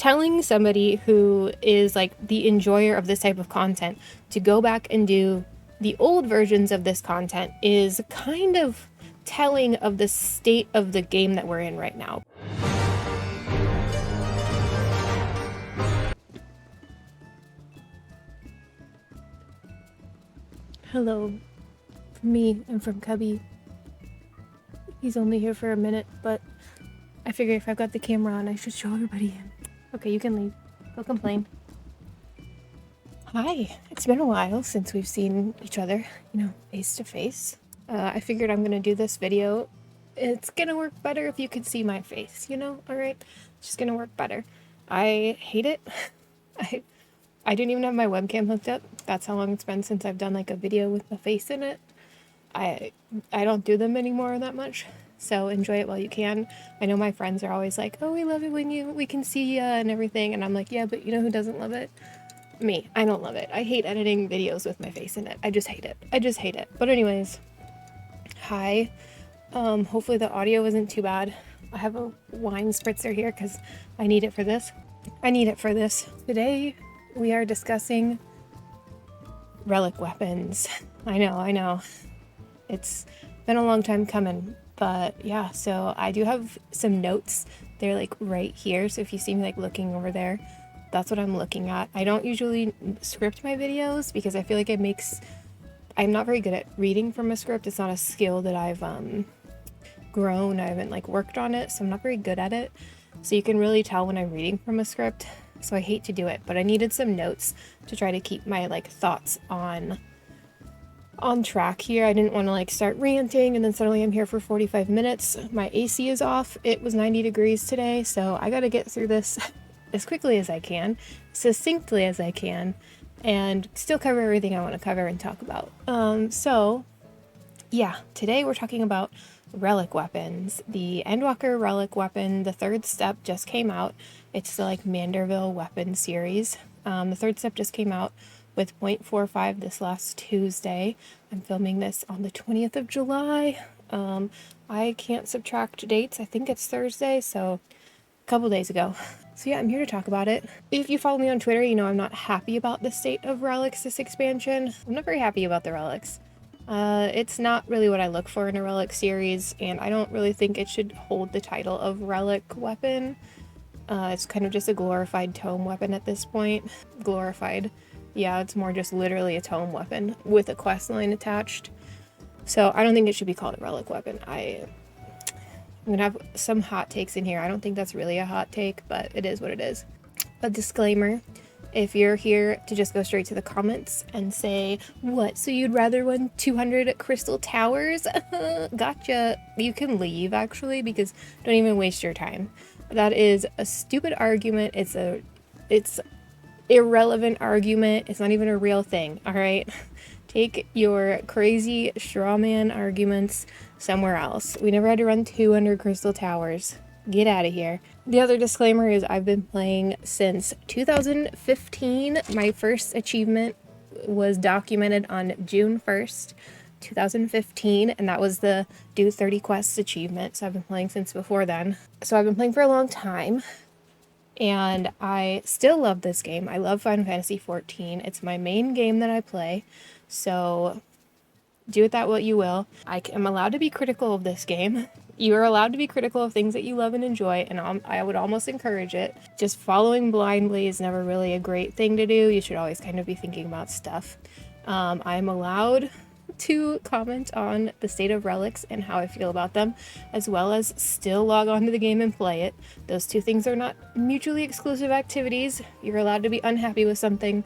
telling somebody who is like the enjoyer of this type of content to go back and do the old versions of this content is kind of telling of the state of the game that we're in right now. Hello, from me and from Cubby. He's only here for a minute, but I figure if I've got the camera on, I should show everybody him. Okay, you can leave. Go complain. Hi, it's been a while since we've seen each other, face to face. I figured I'm gonna do this video. It's gonna work better if you can see my face, alright? It's just gonna work better. I hate it. I didn't even have my webcam hooked up. That's how long it's been since I've done like a video with a face in it. I don't do them anymore that much, so enjoy it while you can. I know my friends are always like, oh, we love it when we can see ya and everything, and I'm like, yeah, but you know who doesn't love it? Me. I don't love it. I hate editing videos with my face in it. I just hate it. But anyways, hi. Hopefully the audio isn't too bad. I have a wine spritzer here because I need it for this. Today we are discussing relic weapons. I know. It's been a long time coming, but yeah, so I do have some notes. They're like right here, so if you see me like looking over there, that's what I'm looking at. I don't usually script my videos because I feel like I'm not very good at reading from a script. It's not a skill that I've grown. I haven't like worked on it, so I'm not very good at it. So you can really tell when I'm reading from a script, so I hate to do it, but I needed some notes to try to keep my like thoughts on track here. I didn't want to like start ranting and then suddenly I'm here for 45 minutes. My AC is off. It was 90 degrees today, so I got to get through this as quickly as I can, succinctly as I can, and still cover everything I want to cover and talk about. So yeah, today we're talking about relic weapons. The endwalker relic weapon, the third step just came out. It's the like Manderville weapon series. The third step just came out with 0.45 this last Tuesday. I'm filming this on the 20th of July. I can't subtract dates. I think it's Thursday, so a couple days ago. So yeah, I'm here to talk about it. If you follow me on Twitter, you know I'm not happy about the state of Relics this expansion. I'm not very happy about the Relics. It's not really what I look for in a Relic series, and I don't really think it should hold the title of Relic weapon. It's kind of just a glorified tome weapon at this point. Glorified. Yeah, it's more just literally a tome weapon with a quest line attached. So I don't think it should be called a relic weapon. I'm gonna have some hot takes in here. I don't think that's really a hot take, but it is what it is. A disclaimer, if you're here to just go straight to the comments and say, what, so you'd rather win 200 crystal towers? Gotcha. You can leave, actually, because don't even waste your time. That is a stupid argument. It's irrelevant argument. It's not even a real thing, all right? Take your crazy straw man arguments somewhere else. We never had to run 200 crystal towers. Get out of here. The other disclaimer is I've been playing since 2015. My first achievement was documented on June 1st, 2015, and that was the do 30 quests achievement. So I've been playing since before then. So I've been playing for a long time. And I still love this game. I love Final Fantasy XIV. It's my main game that I play. So do with that what you will. I am allowed to be critical of this game. You are allowed to be critical of things that you love and enjoy, and I would almost encourage it. Just following blindly is never really a great thing to do. You should always kind of be thinking about stuff. I'm allowed to comment on the state of relics and how I feel about them, as well as still log on to the game and play it. Those two things are not mutually exclusive activities. You're allowed to be unhappy with something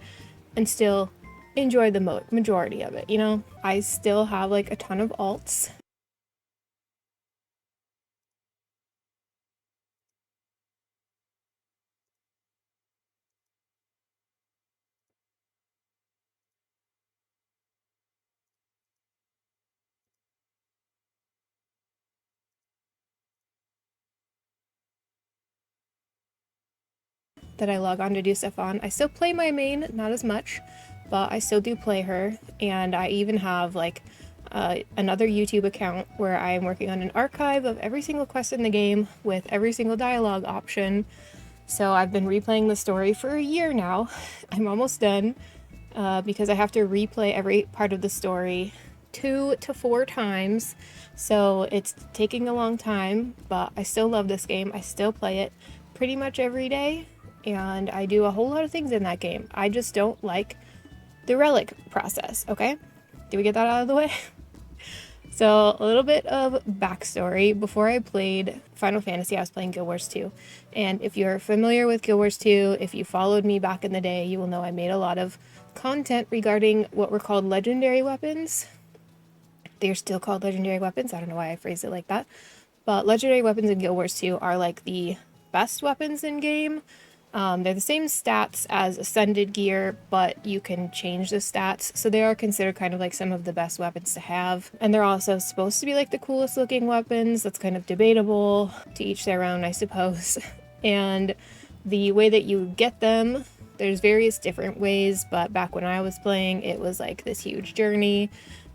and still enjoy the majority of it, I still have like a ton of alts. That I log on to do stuff on. I still play my main, not as much, but I still do play her, and I even have like another YouTube account where I'm working on an archive of every single quest in the game with every single dialogue option. So I've been replaying the story for a year now. I'm almost done because I have to replay every part of the story 2 to 4 times. So it's taking a long time, but I still love this game. I still play it pretty much every day, and I do a whole lot of things in that game. I just don't like the relic process, okay? Did we get that out of the way? So a little bit of backstory. Before I played Final Fantasy, I was playing Guild Wars 2. And if you're familiar with Guild Wars 2, if you followed me back in the day, you will know I made a lot of content regarding what were called legendary weapons. They're still called legendary weapons. I don't know why I phrased it like that. But legendary weapons in Guild Wars 2 are like the best weapons in game. They're the same stats as Ascended gear, but you can change the stats. So they are considered kind of like some of the best weapons to have. And they're also supposed to be like the coolest looking weapons. That's kind of debatable, to each their own, I suppose. And the way that you get them, there's various different ways, but back when I was playing, it was like this huge journey.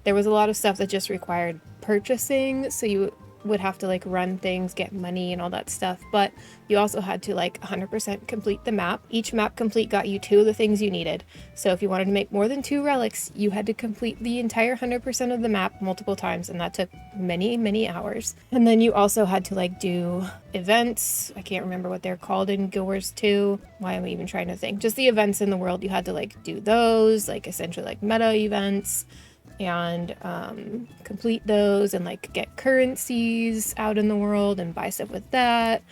There was a lot of stuff that just required purchasing, so you would have to like run things, get money and all that stuff, but you also had to like 100% complete the map. Each map complete got you 2 of the things you needed. So if you wanted to make more than 2 relics, you had to complete the entire 100% of the map multiple times, and that took many hours. And then you also had to like do events. I can't remember what they're called in Guild Wars 2. Why am I even trying to think? Just the events in the world. You had to like do those, like essentially like meta events, and complete those and like get currencies out in the world and buy stuff with that,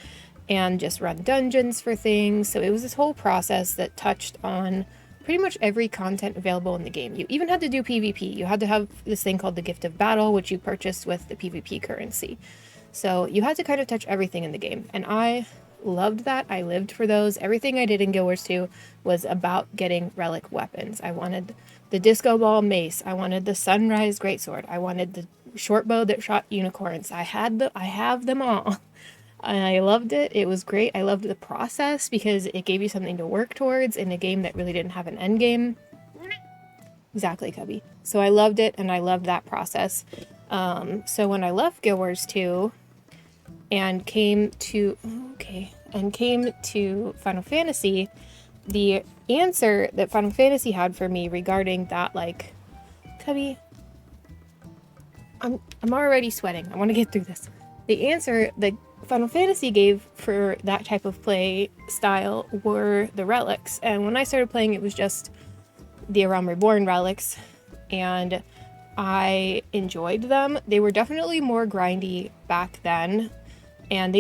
and just run dungeons for things. So it was this whole process that touched on pretty much every content available in the game. You even had to do PvP. You had to have this thing called the Gift of Battle, which you purchased with the PvP currency. So you had to kind of touch everything in the game, and I loved that. I lived for those. Everything I did in Guild Wars 2 was about getting relic weapons. I wanted the disco ball mace. I wanted the sunrise greatsword. I wanted the short bow that shot unicorns. I have them all. I loved it. It was great. I loved the process because it gave you something to work towards in a game that really didn't have an end game. Exactly, Cubby. So I loved it, and I loved that process. So when I left Guild Wars 2 and came to Final Fantasy, the answer that Final Fantasy had for me regarding that, like, Cubby, I'm already sweating. I want to get through this. The answer that Final Fantasy gave for that type of play style were the relics. And when I started playing, it was just the Realm Reborn relics, and I enjoyed them. They were definitely more grindy back then. And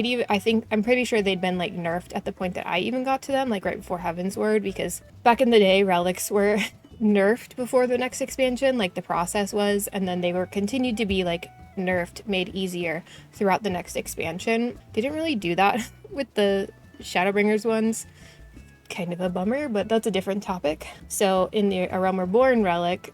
I'm pretty sure they'd been like nerfed at the point that I even got to them, like right before Heaven's Word, because back in the day, relics were nerfed before the next expansion, like the process was, and then they were continued to be like nerfed, made easier throughout the next expansion. They didn't really do that with the Shadowbringers ones. Kind of a bummer, but that's a different topic. So in the A Realm Reborn relic,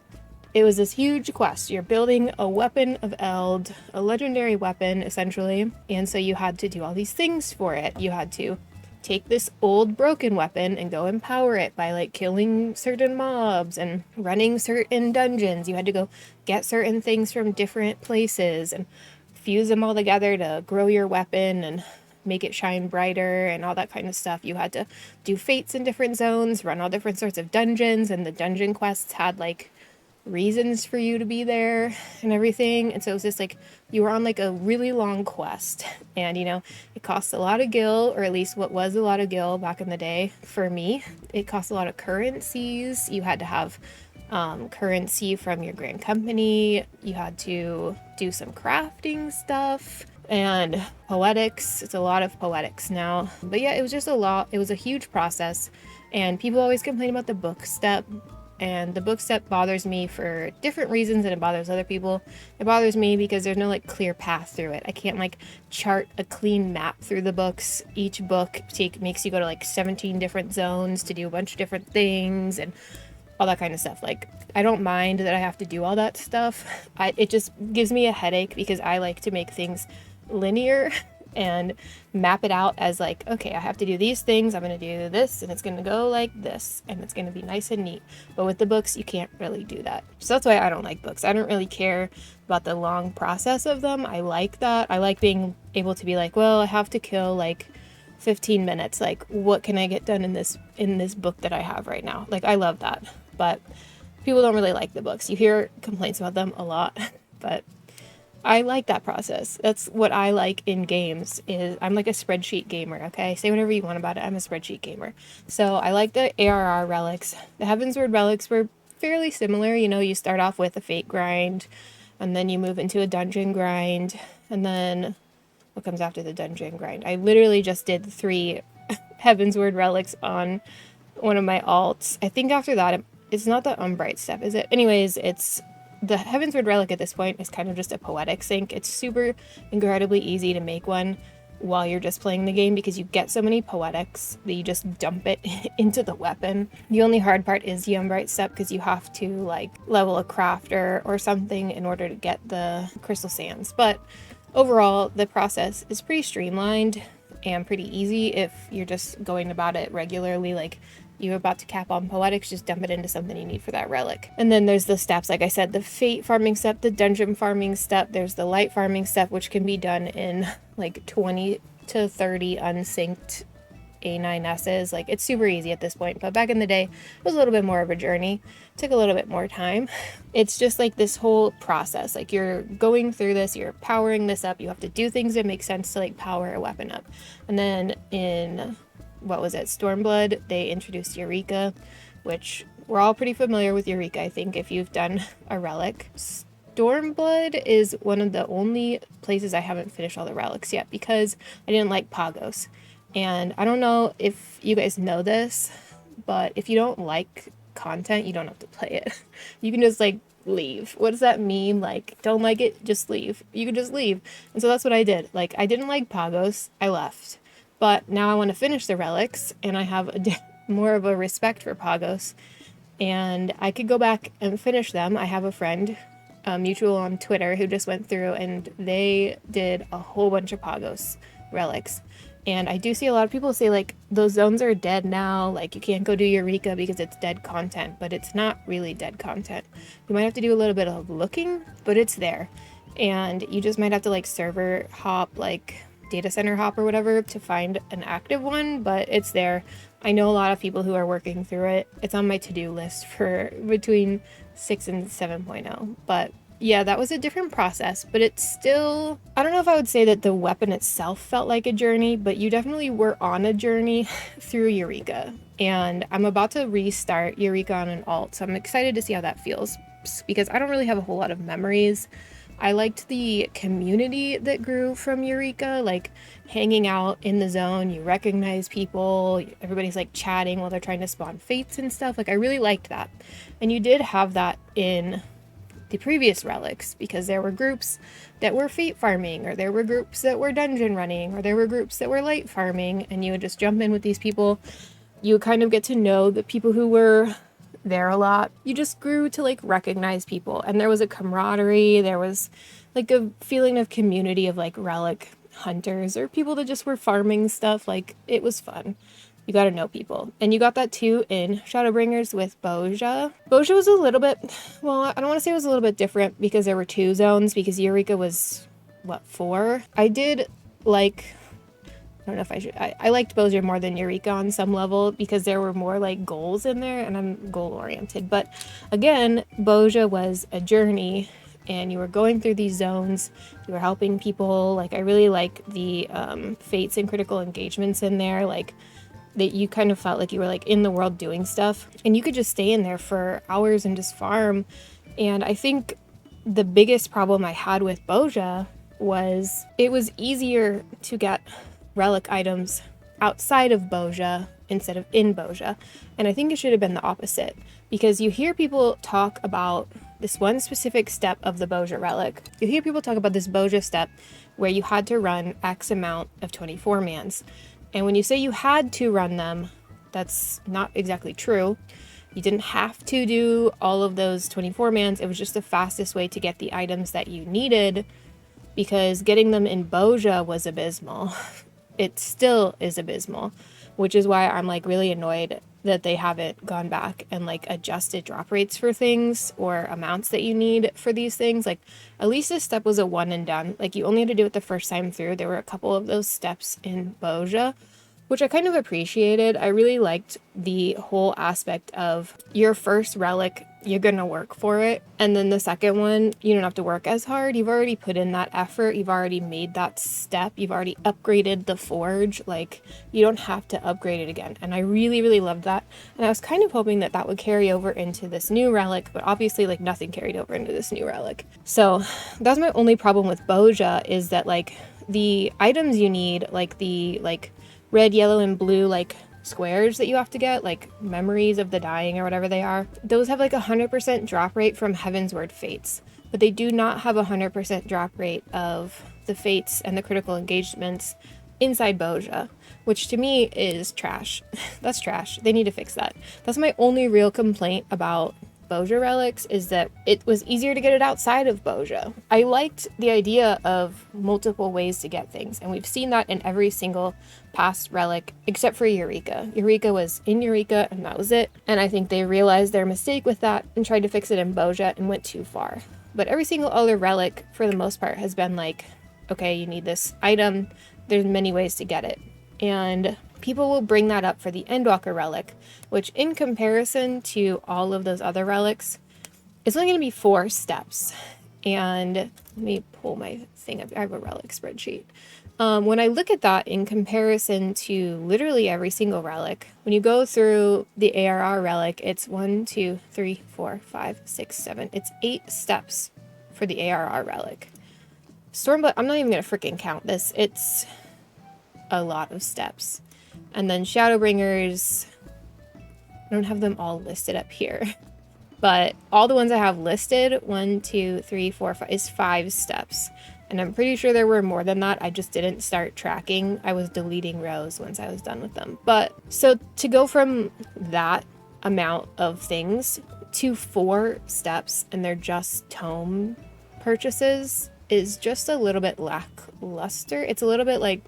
it was this huge quest. You're building a weapon of Eld, a legendary weapon, essentially. And so you had to do all these things for it. You had to take this old broken weapon and go empower it by like killing certain mobs and running certain dungeons. You had to go get certain things from different places and fuse them all together to grow your weapon and make it shine brighter and all that kind of stuff. You had to do fates in different zones, run all different sorts of dungeons, and the dungeon quests had like reasons for you to be there and everything. And so it was just like you were on like a really long quest, and you know, it costs a lot of gil, or at least what was a lot of gil back in the day for me. It cost a lot of currencies. You had to have currency from your grand company. You had to do some crafting stuff and poetics. It's a lot of poetics now, but yeah, it was just a lot. It was a huge process, and people always complain about the book step. And the book step bothers me for different reasons than it bothers other people. It bothers me because there's no like clear path through it. I can't like chart a clean map through the books. Each book makes you go to like 17 different zones to do a bunch of different things and all that kind of stuff. Like, I don't mind that I have to do all that stuff. It just gives me a headache because I like to make things linear and map it out as like, okay, I have to do these things, I'm going to do this, and it's going to go like this, and it's going to be nice and neat. But with the books, you can't really do that. So that's why I don't like books. I don't really care about the long process of them. I like that. I like being able to be like, well, I have to kill like 15 minutes. Like, what can I get done in this book that I have right now? Like, I love that. But people don't really like the books. You hear complaints about them a lot, but I like that process. That's what I like in games. Is I'm like a spreadsheet gamer, okay? Say whatever you want about it. I'm a spreadsheet gamer. So I like the ARR relics. The Heavensward relics were fairly similar. You know, you start off with a fate grind, and then you move into a dungeon grind, and then what comes after the dungeon grind? I literally just did 3 Heavensward relics on one of my alts. I think after that, it's not the Umbright step, is it? Anyways, it's the Heavensward relic at this point is kind of just a poetic sync. It's super incredibly easy to make one while you're just playing the game because you get so many poetics that you just dump it into the weapon. The only hard part is the Umbright step because you have to like level a crafter or something in order to get the crystal sands. But overall, the process is pretty streamlined and pretty easy if you're just going about it regularly. Like, you're about to cap on poetics, just dump it into something you need for that relic. And then there's the steps, like I said, the fate farming step, the dungeon farming step, there's the light farming step, which can be done in like 20 to 30 unsynced A9Ss. Like, it's super easy at this point, but back in the day, it was a little bit more of a journey. It took a little bit more time. It's just like this whole process. Like, you're going through this, you're powering this up, you have to do things that make sense to like power a weapon up. And then in what was it, Stormblood, they introduced Eureka, which we're all pretty familiar with Eureka, I think, if you've done a relic. Stormblood is one of the only places I haven't finished all the relics yet because I didn't like Pagos. And I don't know if you guys know this, but if you don't like content, you don't have to play it. You can just like leave. What does that mean? Like, don't like it, just leave. You can just leave. And so that's what I did. Like, I didn't like Pagos, I left. But now I want to finish the relics, and I have more of a respect for Pagos, and I could go back and finish them. I have a friend, mutual on Twitter, who just went through, and they did a whole bunch of Pagos relics. And I do see a lot of people say, like, those zones are dead now, like, you can't go do Eureka because it's dead content, but it's not really dead content. You might have to do a little bit of looking, but it's there. And you just might have to, like, server hop, like data center hop or whatever to find an active one, but it's there. I know a lot of people who are working through it. It's on my to-do list for between 6 and 7.0. But yeah, that was a different process, but it's still, I don't know if I would say that the weapon itself felt like a journey, but you definitely were on a journey through Eureka. And I'm about to restart Eureka on an alt, so I'm excited to see how that feels because I don't really have a whole lot of memories. I liked the community that grew from Eureka, like hanging out in the zone, you recognize people, everybody's like chatting while they're trying to spawn fates and stuff. Like, I really liked that. And you did have that in the previous relics because there were groups that were fate farming, or there were groups that were dungeon running, or there were groups that were light farming, and you would just jump in with these people. You would kind of get to know the people who were there a lot. You just grew to like recognize people, and there was a camaraderie, there was like a feeling of community of like relic hunters or people that just were farming stuff. Like, it was fun. You got to know people, and you got that too in Shadowbringers with Bozja. Bozja was a little bit, well, I don't want to say it was a little bit different because there were 2 zones because Eureka was what, 4. I did like, I don't know if I should, I liked Bozja more than Eureka on some level because there were more like goals in there, and I'm goal oriented. But again, Bozja was a journey, and you were going through these zones, you were helping people. Like, I really like the fates and critical engagements in there, like that you kind of felt like you were like in the world doing stuff, and you could just stay in there for hours and just farm. And I think the biggest problem I had with Bozja was it was easier to get relic items outside of Bozja instead of in Bozja. And I think it should have been the opposite, because you hear people talk about this one specific step of the Bozja relic. You hear people talk about this Bozja step where you had to run X amount of 24 mans. And when you say you had to run them, that's not exactly true. You didn't have to do all of those 24 mans. It was just the fastest way to get the items that you needed, because getting them in Bozja was abysmal. It still is abysmal, which is why I'm like really annoyed that they haven't gone back and like adjusted drop rates for things or amounts that you need for these things. Like, at least this step was a one and done. Like, you only had to do it the first time through. There were a couple of those steps in Bozja, which I kind of appreciated. I really liked the whole aspect of your first relic, you're gonna work for it, and then the second one, you don't have to work as hard. You've already put in that effort, you've already made that step, you've already upgraded the forge, like you don't have to upgrade it again. And I really, really loved that. And I was kind of hoping that that would carry over into this new relic, but obviously like nothing carried over into this new relic. So that's my only problem with Bozja, is that like the items you need, like the red, yellow, and blue like squares that you have to get, like memories of the dying or whatever they are, those have like 100% drop rate from Heavensward Fates, but they do not have 100% drop rate of the Fates and the critical engagements inside Bozja, which to me is trash. That's trash. They need to fix that. That's my only real complaint about Bozja relics, is that it was easier to get it outside of Bozja. I liked the idea of multiple ways to get things, and we've seen that in every single past relic except for Eureka. Eureka was in Eureka and that was it, and I think they realized their mistake with that and tried to fix it in Bozja and went too far. But every single other relic for the most part has been like, okay, you need this item, there's many ways to get it. And people will bring that up for the Endwalker relic, which in comparison to all of those other relics, it's only going to be 4 steps. And let me pull my thing up. I have a relic spreadsheet. When I look at that in comparison to literally every single relic, when you go through the ARR relic, it's 1, 2, 3, 4, 5, 6, 7. It's 8 steps for the ARR relic. Stormblood, I'm not even going to freaking count this. It's a lot of steps. And then Shadowbringers, I don't have them all listed up here, but all the ones I have listed, 1, 2, 3, 4, 5, is 5 steps. And I'm pretty sure there were more than that. I just didn't start tracking. I was deleting rows once I was done with them. But so to go from that amount of things to 4 steps, and they're just tome purchases, is just a little bit lackluster. It's a little bit like,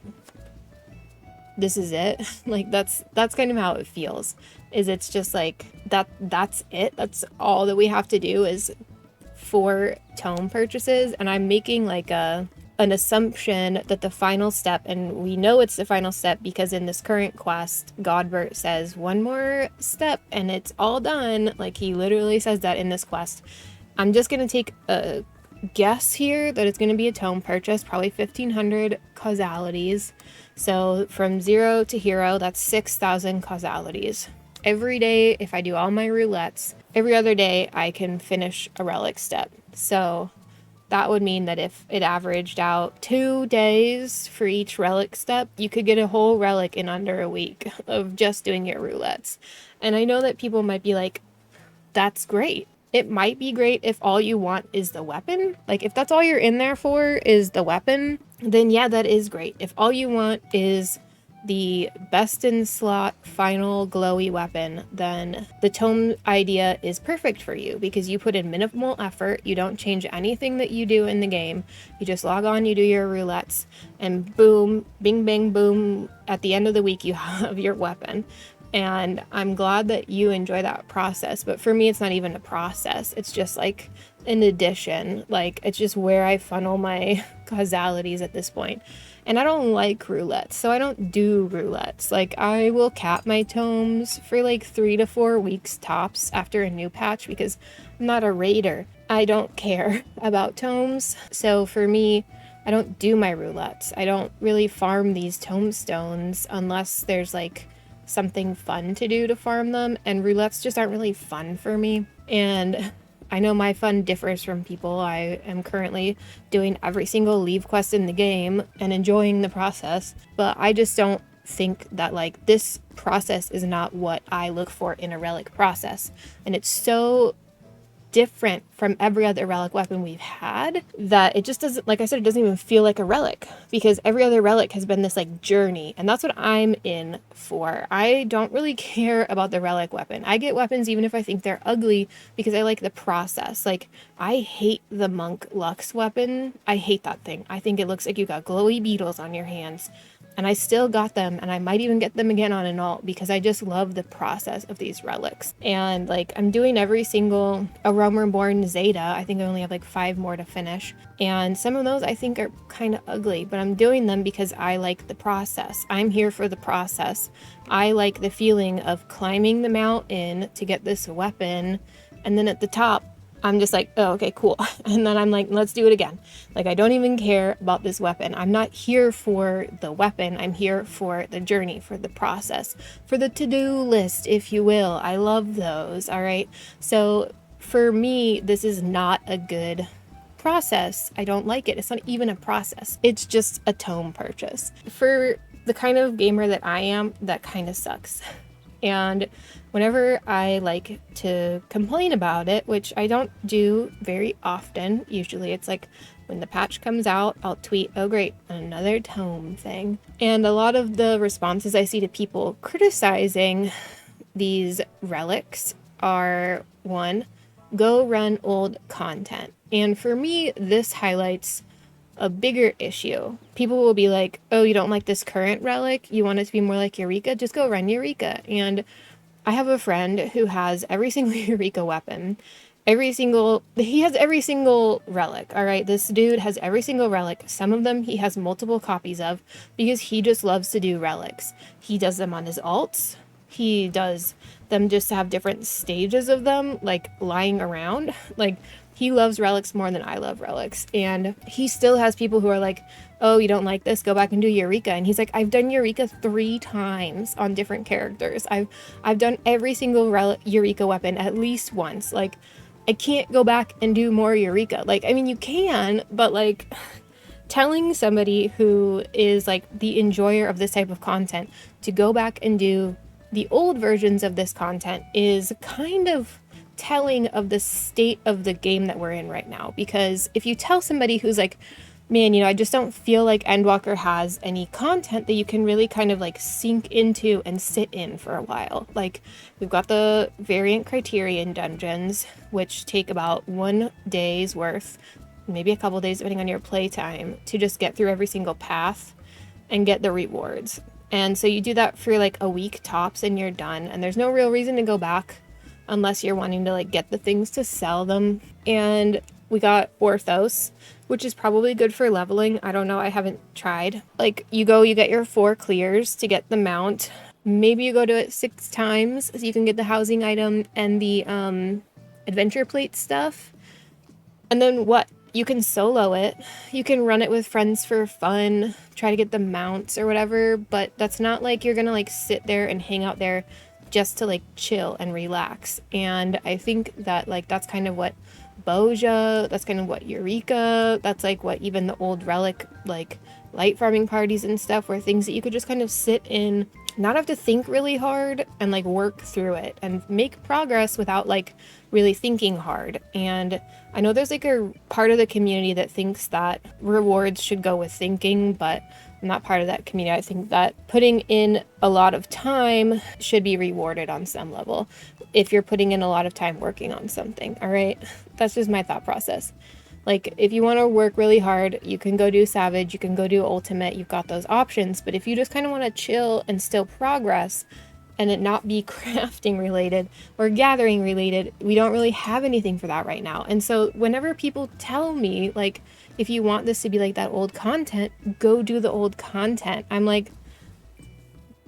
this is it. Like that's kind of how it feels, is it's just like that's it. That's all that we have to do is 4 tome purchases. And I'm making like an assumption that the final step, and we know it's the final step because in this current quest, Godbert says 1 more step and it's all done. Like he literally says that in this quest. I'm just going to take a guess here that it's going to be a tome purchase, probably 1500 causalities. So from 0 to hero, that's 6,000 causalities. Every day, if I do all my roulettes, every other day I can finish a relic step. So that would mean that if it averaged out 2 days for each relic step, you could get a whole relic in under a week of just doing your roulettes. And I know that people might be like, that's great. It might be great if all you want is the weapon. Like if that's all you're in there for is the weapon, then yeah, that is great. If all you want is the best in slot final glowy weapon, then the tome idea is perfect for you because you put in minimal effort. You don't change anything that you do in the game. You just log on, you do your roulettes, and boom, bing, bang, boom. At the end of the week, you have your weapon. And I'm glad that you enjoy that process. But for me, it's not even a process. It's just like an addition. Like it's just where I funnel my causalities at this point. And I don't like roulettes, so I don't do roulettes. Like I will cap my tomes for like 3 to 4 weeks tops after a new patch because I'm not a raider. I don't care about tomes. So for me, I don't do my roulettes. I don't really farm these tomestones unless there's like something fun to do to farm them, and roulettes just aren't really fun for me. And I know my fun differs from people. I am currently doing every single leave quest in the game and enjoying the process, but I just don't think that like this process is not what I look for in a relic process. And it's so different from every other relic weapon we've had that it just doesn't, like I said, it doesn't even feel like a relic because every other relic has been this like journey, and that's what I'm in for. I don't really care about the relic weapon. I get weapons even if I think they're ugly because I like the process. Like I hate the monk Lux weapon. I hate that thing. I think it looks like you got glowy beetles on your hands. and I still got them, and I might even get them again on an alt because I just love the process of these relics. And like, I'm doing every single A Realm Reborn Zeta. I think I only have like 5 more to finish, and some of those I think are kind of ugly, but I'm doing them because I like the process. I'm here for the process. I like the feeling of climbing the mountain to get this weapon, and then at the top I'm just like, oh, okay, cool. And then I'm like, let's do it again. Like, I don't even care about this weapon. I'm not here for the weapon. I'm here for the journey, for the process, for the to-do list, if you will. I love those, all right? So for me, this is not a good process. I don't like it. It's not even a process. It's just a tome purchase. For the kind of gamer that I am, that kind of sucks. And whenever I like to complain about it, which I don't do very often, usually it's like when the patch comes out, I'll tweet, oh great, another tome thing. And a lot of the responses I see to people criticizing these relics are, one, go run old content. And for me, this highlights a bigger issue. People will be like, oh, you don't like this current relic? You want it to be more like Eureka? Just go run Eureka. And I have a friend who has every single Eureka weapon. He has every single relic, all right? This dude has every single relic. Some of them he has multiple copies of because he just loves to do relics. He does them on his alts. He does them just to have different stages of them, like lying around. Like, he loves relics more than I love relics. And he still has people who are like, oh, you don't like this? Go back and do Eureka. And he's like, I've done Eureka 3 times on different characters. I've done every single Eureka weapon at least once. Like, I can't go back and do more Eureka. Like, I mean, you can, but like, telling somebody who is like the enjoyer of this type of content to go back and do the old versions of this content is kind of telling of the state of the game that we're in right now. Because if you tell somebody who's like, man, I just don't feel like Endwalker has any content that you can really kind of like sink into and sit in for a while. Like, we've got the variant Criterion dungeons, which take about 1 day's worth, maybe a couple days depending on your playtime, to just get through every single path and get the rewards. And so you do that for like a week tops and you're done. And there's no real reason to go back unless you're wanting to like get the things to sell them. And we got Orthos, which is probably good for leveling. I don't know, I haven't tried. Like, you get your 4 clears to get the mount. Maybe you go to it 6 times so you can get the housing item and the adventure plate stuff. And then what? You can solo it. You can run it with friends for fun, try to get the mounts or whatever, but that's not like you're gonna like sit there and hang out there just to like chill and relax. And I think that like that's kind of what Bozja, that's kind of what Eureka, that's like what even the old relic like light farming parties and stuff were things that you could just kind of sit in, not have to think really hard and like work through it and make progress without like really thinking hard. And I know there's like a part of the community that thinks that rewards should go with thinking, but I'm not part of that community. I think that putting in a lot of time should be rewarded on some level if you're putting in a lot of time working on something, all right? That's just my thought process. Like, if you want to work really hard, you can go do Savage, you can go do Ultimate, you've got those options. But if you just kind of want to chill and still progress and it not be crafting related or gathering related, we don't really have anything for that right now. And so whenever people tell me, like, if you want this to be like that old content, go do the old content. I'm like,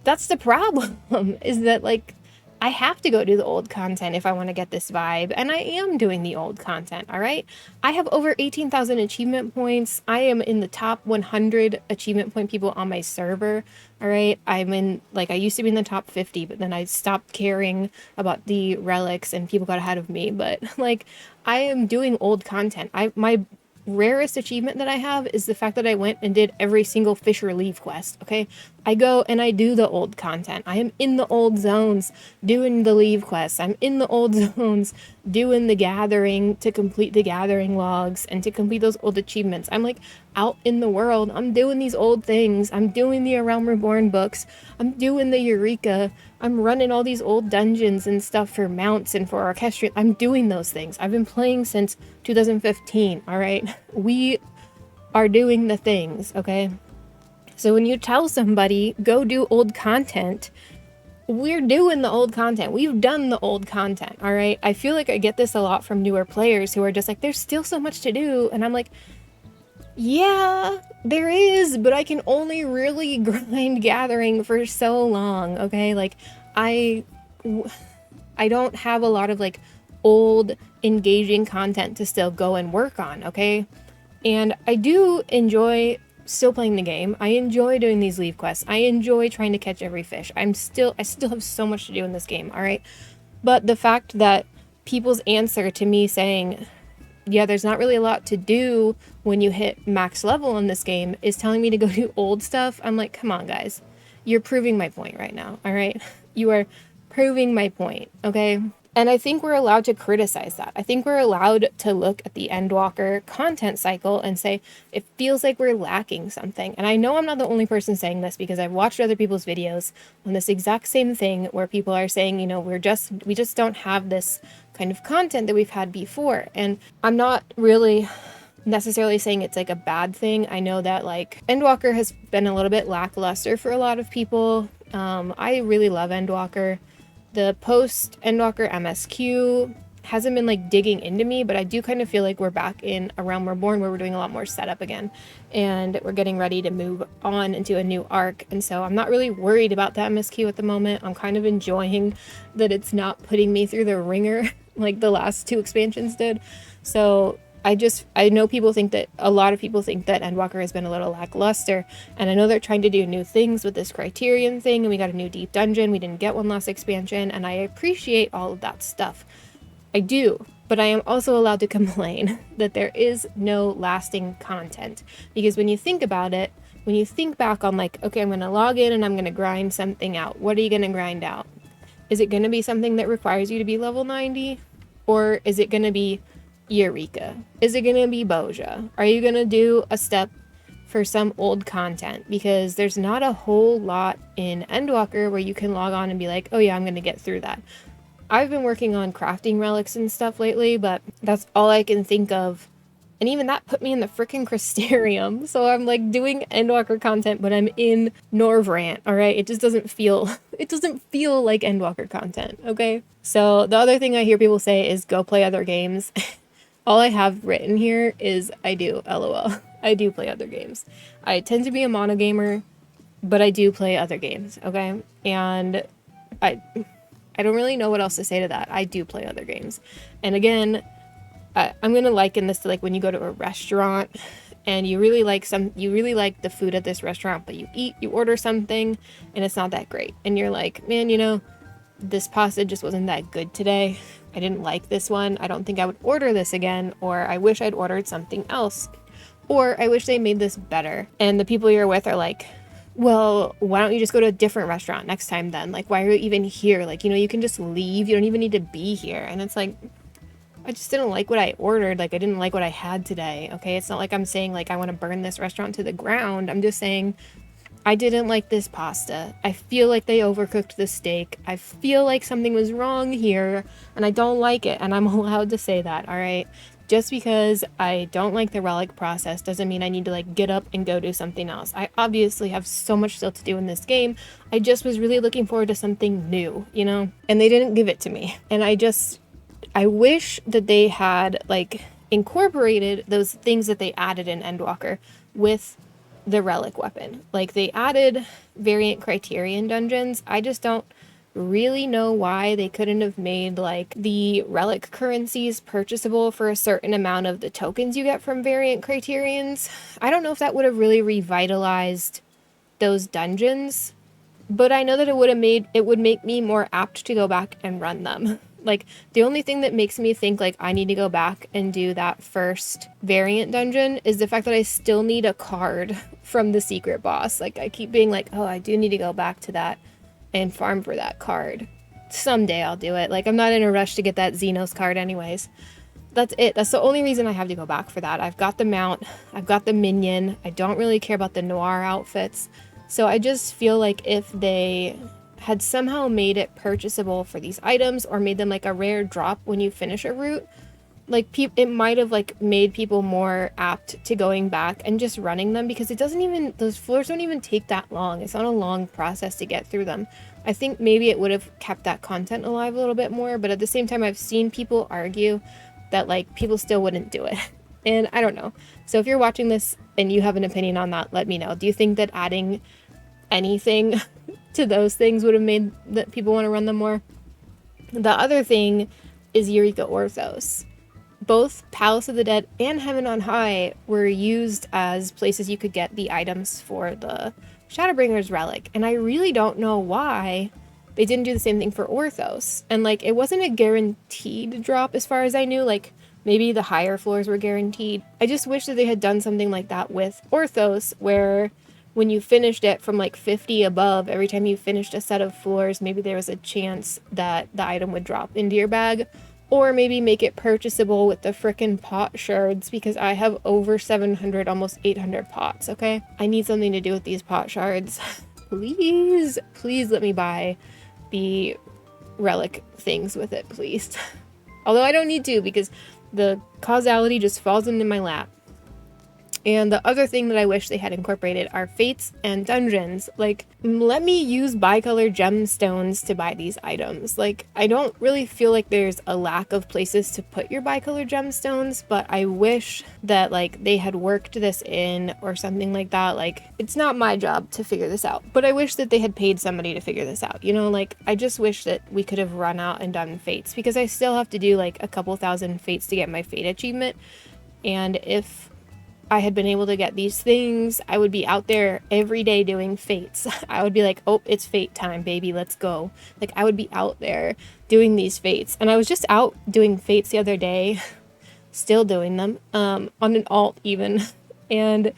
that's the problem, is that like, I have to go do the old content if I want to get this vibe, and I am doing the old content, all right? I have over 18,000 achievement points. I am in the top 100 achievement point people on my server, all right? I'm in, like, I used to be in the top 50, but then I stopped caring about the relics and people got ahead of me, but like, I am doing old content. My rarest achievement that I have is the fact that I went and did every single Fisher Leave quest, okay? I go and I do the old content. I am in the old zones doing the leave quests. I'm in the old zones doing the gathering to complete the gathering logs and to complete those old achievements. I'm like out in the world. I'm doing these old things. I'm doing the A Realm Reborn books. I'm doing the Eureka. I'm running all these old dungeons and stuff for mounts and for orchestrion. I'm doing those things. I've been playing since 2015, all right? We are doing the things, okay? So when you tell somebody, go do old content, we're doing the old content. We've done the old content, all right? I feel like I get this a lot from newer players who are just like, there's still so much to do. And I'm like, yeah, there is, but I can only really grind gathering for so long, okay? Like, I don't have a lot of like old engaging content to still go and work on, okay? And I do enjoy still playing the game. I enjoy doing these leave quests. I enjoy trying to catch every fish. I still have so much to do in this game, all right? But the fact that people's answer to me saying, yeah, there's not really a lot to do when you hit max level in this game is telling me to go do old stuff. I'm like, come on, guys. You're proving my point right now, all right? You are proving my point, okay? And I think we're allowed to criticize that. I think we're allowed to look at the endwalker content cycle and say, it feels like we're lacking something. And I know I'm not the only person saying this because I've watched other people's videos on this exact same thing where people are saying, you know, we just don't have this kind of content that we've had before. And I'm not really necessarily saying it's like a bad thing. I know that like endwalker has been a little bit lackluster for a lot of people. I really love endwalker. The post endwalker MSQ hasn't been like digging into me, but I do kind of feel like we're back in A Realm Reborn where we're doing a lot more setup again and we're getting ready to move on into a new arc. And so I'm not really worried about the MSQ at the moment. I'm kind of enjoying that it's not putting me through the ringer like the last 2 expansions did. So I know a lot of people think that Endwalker has been a little lackluster, and I know they're trying to do new things with this Criterion thing, and we got a new deep dungeon, we didn't get one last expansion, and I appreciate all of that stuff. I do, but I am also allowed to complain that there is no lasting content, because when you think about it, when you think back on like, okay, I'm going to log in and I'm going to grind something out, what are you going to grind out? Is it going to be something that requires you to be level 90? Or is it going to be Eureka? Is it going to be Bozja? Are you going to do a step for some old content? Because there's not a whole lot in Endwalker where you can log on and be like, oh yeah, I'm going to get through that. I've been working on crafting relics and stuff lately, but that's all I can think of. And even that put me in the freaking Criterion. So I'm like doing Endwalker content, but I'm in Norvrant, all right? It just doesn't feel like Endwalker content, okay? So the other thing I hear people say is go play other games. All I have written here is I do, LOL. I do play other games. I tend to be a mono gamer, but I do play other games, okay? And I don't really know what else to say to that. I do play other games. And again, I'm going to liken this to like when you go to a restaurant and you really like the food at this restaurant, but you order something and it's not that great. And you're like, man, you know, this pasta just wasn't that good today. I didn't like this one. I don't think I would order this again, or I wish I'd ordered something else, or I wish they made this better. And the people you're with are like, well, why don't you just go to a different restaurant next time then? Like, why are you even here? Like, you know, you can just leave. You don't even need to be here. And it's like, I just didn't like what I ordered. Like, I didn't like what I had today. Okay. It's not like I'm saying like, I want to burn this restaurant to the ground. I'm just saying I didn't like this pasta. I feel like they overcooked the steak. I feel like something was wrong here and I don't like it. And I'm allowed to say that. All right. Just because I don't like the relic process doesn't mean I need to like get up and go do something else. I obviously have so much still to do in this game. I just was really looking forward to something new, you know, and they didn't give it to me. And I wish that they had like incorporated those things that they added in Endwalker with the relic weapon. Like they added variant Criterion dungeons. I just don't really know why they couldn't have made like the relic currencies purchasable for a certain amount of the tokens you get from variant Criterions. I don't know if that would have really revitalized those dungeons, but I know that it would make me more apt to go back and run them. Like, the only thing that makes me think, like, I need to go back and do that first variant dungeon is the fact that I still need a card from the secret boss. Like, I keep being like, oh, I do need to go back to that and farm for that card. Someday I'll do it. Like, I'm not in a rush to get that Xenos card anyways. That's it. That's the only reason I have to go back for that. I've got the mount. I've got the minion. I don't really care about the noir outfits. So I just feel like if they had somehow made it purchasable for these items or made them like a rare drop when you finish a route, like it might have like made people more apt to going back and just running them, because it doesn't even, those floors don't even take that long. It's not a long process to get through them. I think maybe it would have kept that content alive a little bit more, but at the same time I've seen people argue that like people still wouldn't do it. And I don't know. So if you're watching this and you have an opinion on that, let me know. Do you think that adding anything to those things would have made that people want to run them more? The other thing is Eureka Orthos. Both Palace of the Dead and Heaven on High were used as places you could get the items for the Shadowbringers Relic, and I really don't know why they didn't do the same thing for Orthos. And like, it wasn't a guaranteed drop as far as I knew, like maybe the higher floors were guaranteed. I just wish that they had done something like that with Orthos, where when you finished it from like 50 above, every time you finished a set of floors, maybe there was a chance that the item would drop into your bag. Or maybe make it purchasable with the frickin' pot shards, because I have over 700, almost 800 pots, okay? I need something to do with these pot shards. Please, please let me buy the relic things with it, please. Although I don't need to, because the causality just falls into my lap. And the other thing that I wish they had incorporated are fates and dungeons. Like, let me use bicolor gemstones to buy these items. Like, I don't really feel like there's a lack of places to put your bicolor gemstones, but I wish that, like, they had worked this in or something like that. Like, it's not my job to figure this out, but I wish that they had paid somebody to figure this out. You know, like, I just wish that we could have run out and done fates, because I still have to do, like, a couple thousand fates to get my fate achievement. And if I had been able to get these things, I would be out there every day doing fates. I would be like, oh, it's fate time, baby, let's go. Like, I would be out there doing these fates. And I was just out doing fates the other day, still doing them, on an alt even. And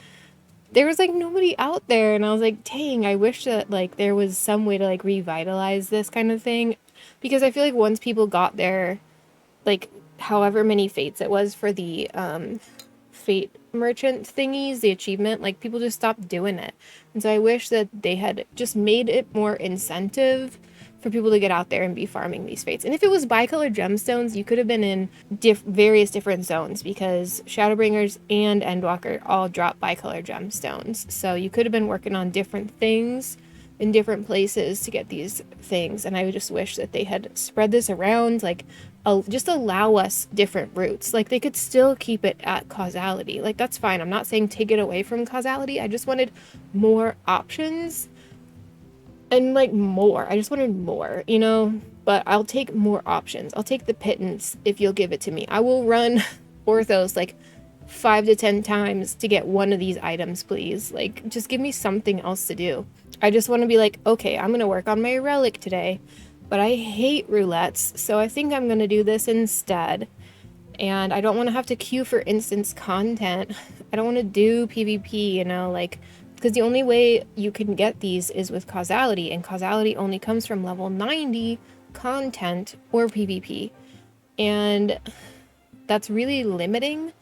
there was like nobody out there. And I was like, dang, I wish that like there was some way to like revitalize this kind of thing. Because I feel like once people got there, like however many fates it was for the fate merchant thingies, the achievement, like people just stopped doing it. And so I wish that they had just made it more incentive for people to get out there and be farming these fates. And if it was bicolor gemstones, you could have been in various different zones, because Shadowbringers and Endwalker all drop bicolor gemstones. So you could have been working on different things in different places to get these things. And I would just wish that they had spread this around, like just allow us different routes. Like, they could still keep it at causality. Like, that's fine. I'm not saying take it away from causality. I just wanted more options and like more. I just wanted more, you know, but I'll take more options. I'll take the pittance if you'll give it to me. I will run Orthos like 5 to 10 times to get one of these items, please. Like, just give me something else to do. I just want to be like, okay, I'm going to work on my relic today, but I hate roulettes, so I think I'm going to do this instead. And I don't want to have to queue for instance content. I don't want to do PvP, you know, like, because the only way you can get these is with causality, and causality only comes from level 90 content or PvP. And that's really limiting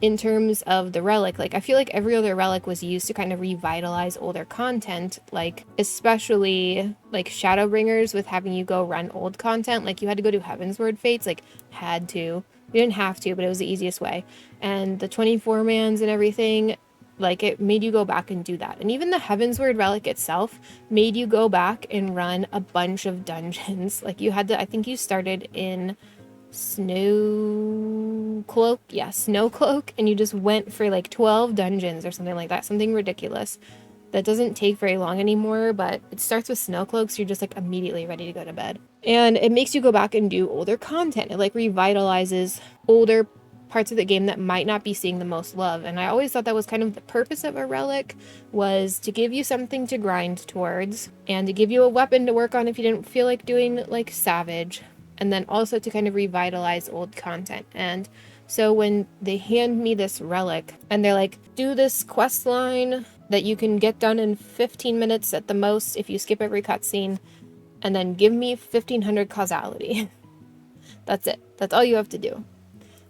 in terms of the relic. Like, I feel like every other relic was used to kind of revitalize older content, like especially like Shadowbringers with having you go run old content. Like, you had to go do Heavensward Fates, like had to. You didn't have to, but it was the easiest way. And the 24-mans and everything, like, it made you go back and do that. And even the Heavensward Relic itself made you go back and run a bunch of dungeons. Like, you had to, I think you started in Snowcloak, Snowcloak, and you just went for like 12 dungeons or something like that, something ridiculous that doesn't take very long anymore, but it starts with Snowcloak, so you're just like immediately ready to go to bed. And it makes you go back and do older content. It like revitalizes older parts of the game that might not be seeing the most love. And I always thought that was kind of the purpose of a relic, was to give you something to grind towards and to give you a weapon to work on if you didn't feel like doing like Savage, and then also to kind of revitalize old content. And so when they hand me this relic and they're like, do this quest line that you can get done in 15 minutes at the most if you skip every cutscene, and then give me 1500 causality. That's it. That's all you have to do.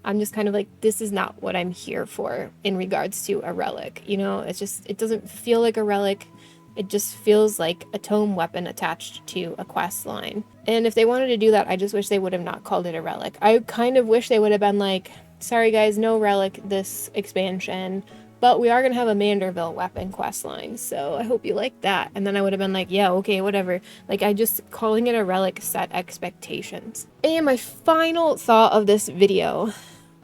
I'm just kind of like, this is not what I'm here for in regards to a relic. You know, it's just, it doesn't feel like a relic. It just feels like a tome weapon attached to a quest line. And if they wanted to do that, I just wish they would have not called it a relic. I kind of wish they would have been like, sorry guys, no relic this expansion, but we are going to have a Manderville weapon quest line, so I hope you like that. And then I would have been like, yeah, okay, whatever. Like, I just, calling it a relic set expectations. And my final thought of this video,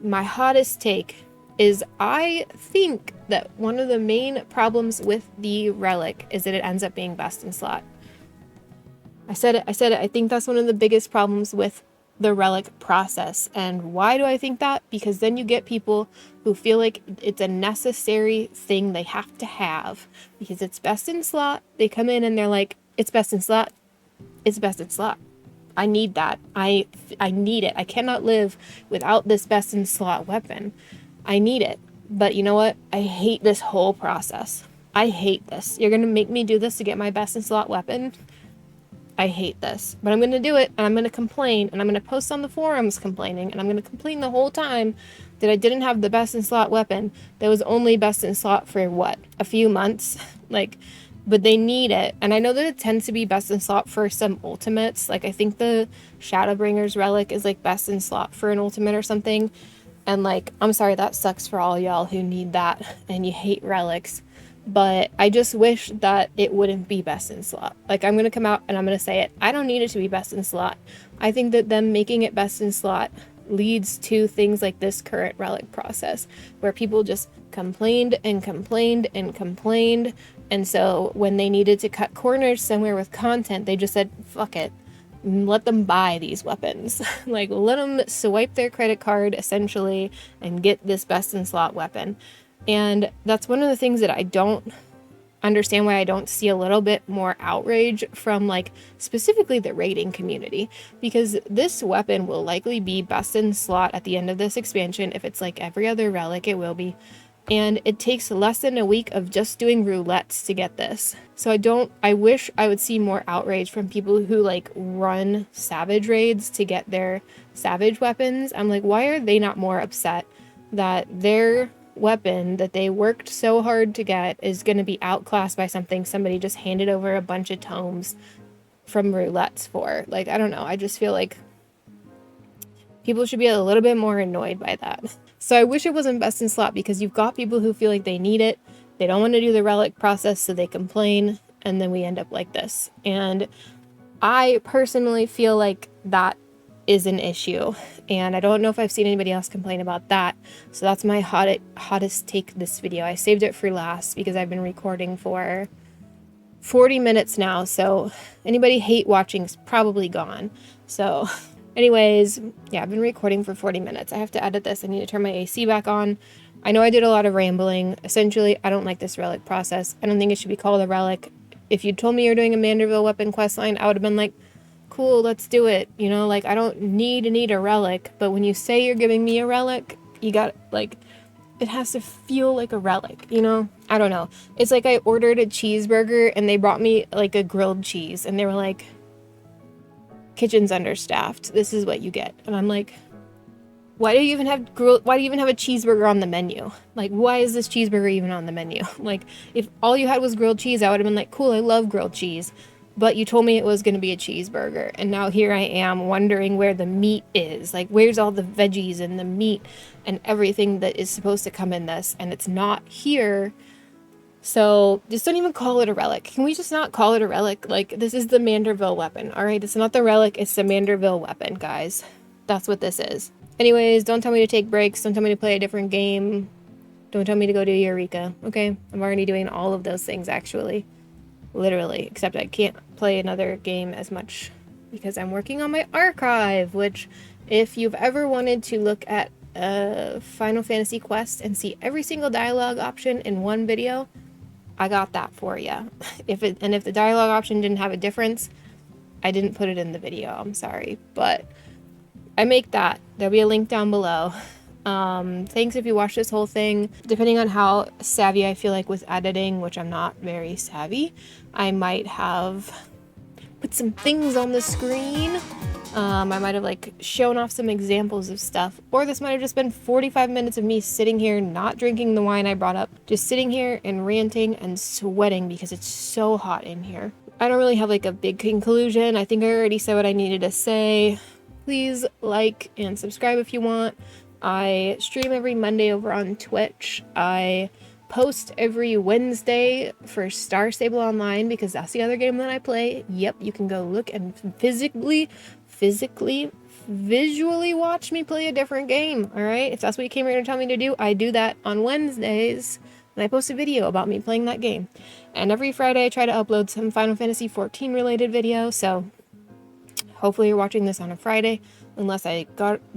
my hottest take, is I think that one of the main problems with the relic is that it ends up being best in slot. I said it, I think that's one of the biggest problems with the relic process. And why do I think that? Because then you get people who feel like it's a necessary thing they have to have because it's best in slot. They come in and they're like, it's best in slot. It's best in slot. I need that. I need it. I cannot live without this best in slot weapon. I need it. But you know what? I hate this whole process. I hate this. You're going to make me do this to get my best in slot weapon? I hate this. But I'm going to do it, and I'm going to complain, and I'm going to post on the forums complaining, and I'm going to complain the whole time that I didn't have the best in slot weapon that was only best in slot for, what, a few months? Like, but they need it. And I know that it tends to be best in slot for some ultimates. Like, I think the Shadowbringer's Relic is, like, best in slot for an ultimate or something. And, like, I'm sorry, that sucks for all y'all who need that and you hate relics. But I just wish that it wouldn't be best in slot. Like, I'm going to come out and I'm going to say it. I don't need it to be best in slot. I think that them making it best in slot leads to things like this current relic process, where people just complained and complained and complained. And so when they needed to cut corners somewhere with content, they just said, fuck it. Let them buy these weapons. Like, let them swipe their credit card essentially and get this best in slot weapon. And that's one of the things that I don't understand, why I don't see a little bit more outrage from, like, specifically the raiding community, because this weapon will likely be best in slot at the end of this expansion. If it's like every other relic, it will be. And it takes less than a week of just doing roulettes to get this. So I wish I would see more outrage from people who, like, run savage raids to get their savage weapons. I'm like, why are they not more upset that their weapon that they worked so hard to get is going to be outclassed by something somebody just handed over a bunch of tomes from roulettes for? Like, I don't know. I just feel like people should be a little bit more annoyed by that. So I wish it wasn't best in slot, because you've got people who feel like they need it. They don't want to do the relic process, so they complain, and then we end up like this. And I personally feel like that is an issue, and I don't know if I've seen anybody else complain about that. So that's my hottest take this video. I saved it for last because I've been recording for 40 minutes now, so anybody hate watching is probably gone. So anyways, yeah, I've been recording for 40 minutes. I have to edit this. I need to turn my AC back on. I know I did a lot of rambling. Essentially, I don't like this relic process. I don't think it should be called a relic. If you told me you're doing a Manderville weapon questline, I would have been like, cool, let's do it. You know, like, I don't need a relic. But when you say you're giving me a relic, you got, like, it has to feel like a relic, you know? I don't know. It's like I ordered a cheeseburger and they brought me, like, a grilled cheese. And they were like, kitchen's understaffed. This is what you get. And I'm like, why do you even have a cheeseburger on the menu? Like, why is this cheeseburger even on the menu? Like, if all you had was grilled cheese, I would have been like, cool, I love grilled cheese. But you told me it was going to be a cheeseburger. And now here I am wondering where the meat is. Like, where's all the veggies and the meat and everything that is supposed to come in this? And it's not here. So just don't even call it a relic. Can we just not call it a relic? Like, this is the Manderville weapon, all right? It's not the relic, it's the Manderville weapon, guys. That's what this is. Anyways, don't tell me to take breaks. Don't tell me to play a different game. Don't tell me to go to Eureka, okay? I'm already doing all of those things, actually. Literally, except I can't play another game as much because I'm working on my archive, which, if you've ever wanted to look at a Final Fantasy quest and see every single dialogue option in one video, I got that for you. If the dialogue option didn't have a difference, I didn't put it in the video. I'm sorry, but I make that. There'll be a link down below. Thanks if you watch this whole thing. Depending on how savvy I feel like with editing, which I'm not very savvy, I might have put some things on the screen. I might have like shown off some examples of stuff, or this might have just been 45 minutes of me sitting here not drinking the wine I brought up, just sitting here and ranting and sweating because it's so hot in here. I don't really have like a big conclusion. I think I already said what I needed to say. Please like and subscribe if you want. I stream every Monday over on Twitch. I post every Wednesday for Star Stable Online because that's the other game that I play. Yep, you can go look and visually watch me play a different game, alright? If that's what you came here to tell me to do, I do that on Wednesdays, and I post a video about me playing that game. And every Friday I try to upload some Final Fantasy XIV related video, so hopefully you're watching this on a Friday, unless the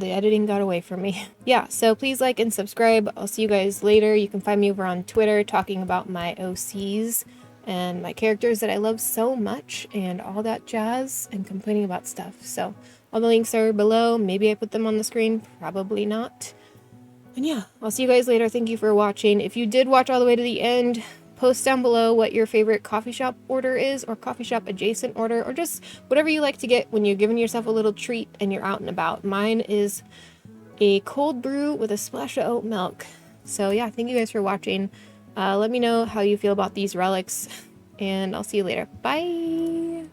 editing got away from me. Yeah, so please like and subscribe. I'll see you guys later. You can find me over on Twitter talking about my OCs and my characters that I love so much and all that jazz, and complaining about stuff. So all the links are below. Maybe I put them on the screen, probably not. And yeah, I'll see you guys later. Thank you for watching. If you did watch all the way to the end, post down below what your favorite coffee shop order is, or coffee shop adjacent order, or just whatever you like to get when you're giving yourself a little treat and you're out and about. Mine is a cold brew with a splash of oat milk. So yeah, thank you guys for watching. Let me know how you feel about these relics, and I'll see you later. Bye!